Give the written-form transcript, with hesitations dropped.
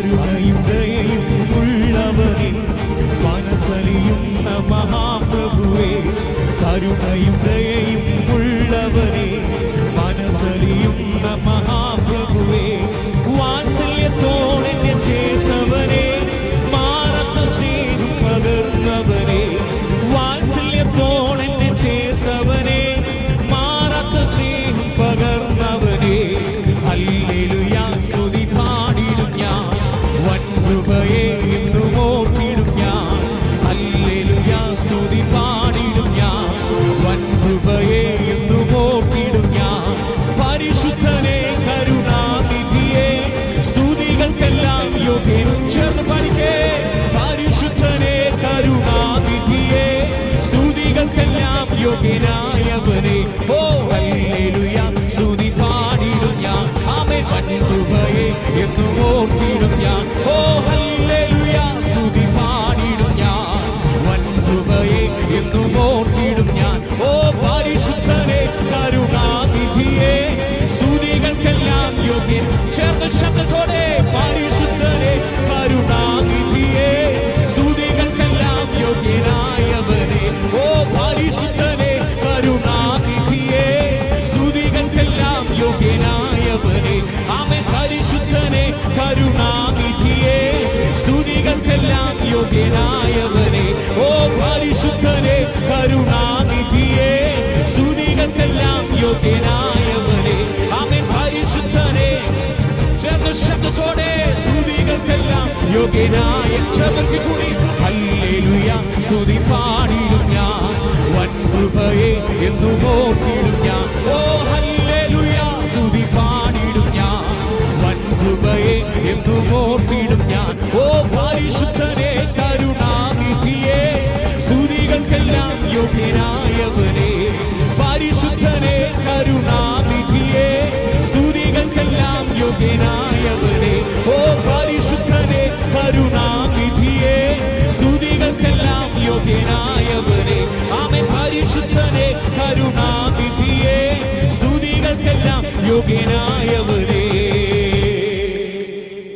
കരുണയും ദയയും ഉള്ളവനെ, മനസ്സലിയുന്ന മഹാപ്രഭുവേ. കരുണയും ദയയും ഉള്ളവനെ, മനസ്സലിയുന്ന മഹാപ്രഭുവേ. വാത്സല്യത്തോടെ ചേർത്തവനെ, മാറത്ത സ്നേഹം പകർന്നവനെ. വാത്സല്യത്തോടെ ചേർത്തവനെ, മാറത്ത സ്നേഹം പകർന്നവനെ. ഹല്ലേലൂയ സ്തുതി പാടിടും ഞാൻ, വൻ കൃപയെ എന്നും ഓർത്തിടും ഞാൻ. ഹല്ലേലൂയ സ്തുതി പാടിടും ഞാൻ, വൻ കൃപയെ എന്നും ഓർത്തിടും ഞാൻ. പരിശുദ്ധനെ കരുണാനിധിയെ, സ്തുതികൾക്കെല്ലാം യോഗ്യനും. ചേർന്ന് പാടിക്കേ. പരിശുദ്ധനെ കരുണാനിധിയെ, സ്തുതികൾക്കെല്ലാം യോഗ്യനായവനെ. ഓ ഹല്ലേലൂയ സ്തുതി പാടിടും ഞാൻ. ആമേൻ. വൻ കൃപയെ എന്നും ഓർത്തിടും ഞാൻ. ഓ ഹല്ലേലൂയ സ്തുതി പാടിടും ഞാൻ, വൻ കൃപയെ എന്നും ഓർത്തിടും ഞാൻ. ഓ പരിശുദ്ധനെ കരുണാനിധിയെ, സ്തുതികൾക്കെല്ലാം യോഗ്യൻ. ചേർന്ന് ശബ്ദത്തോടെ. പരിശുദ്ധനെ കരുണാനിധിയെ, സ്തുതികൾക്കെല്ലാം യോഗ്യനായവനെ. ഓ പരിശുദ്ധനെ കരുണാനിധിയെ, സ്തുതികൾക്കെല്ലാം യോഗ്യനായവനെ. ആമേൻ. പരിശുദ്ധനെ കരുണാനിധിയെ, സ്തുതികൾക്കെല്ലാം യോഗ്യനായവനെ. ഓ പരിശുദ്ധനെ കരുണാനിധിയെ, സ്തുതികൾക്കെല്ലാം യോഗ്യനായവനെ. ആമേൻ. പരിശുദ്ധനെ. ചേർന്ന് ശബ്ദത്തോടെ. സ്തുതികൾക്കെല്ലാം യോഗ്യനായ. ചേർന്ന് കൂടി. ഹല്ലേലൂയ സ്തുതി പാടിടും ഞാൻ, വൻ കൃപയെ എന്നും ഓർത്തിടും ഞാൻ. ഓ ഹല്ലേലൂയ സ്തുതി പാടിടും ഞാൻ, വൻ കൃപയെ എന്നും ഓർത്തിടും ഞാൻ. ഓ പരിശുദ്ധനെ കരുണാനിധിയെ, സ്തുതികൾക്കെല്ലാം യോഗ്യനായവനെ. പരിശുദ്ധനെ കരുണാനിധിയെ, സ്തുതികൾക്കെല്ലാം യോഗ്യനായവനെ. ഓ പരിശുദ്ധനെ കരുണാനിധിയെ, സ്തുതികൾക്കെല്ലാം യോഗ്യനായവനെ. ആമേൻ. പരിശുദ്ധനെ കരുണാനിധിയെ, സ്തുതികൾക്കെല്ലാം യോഗ്യനായവനെ.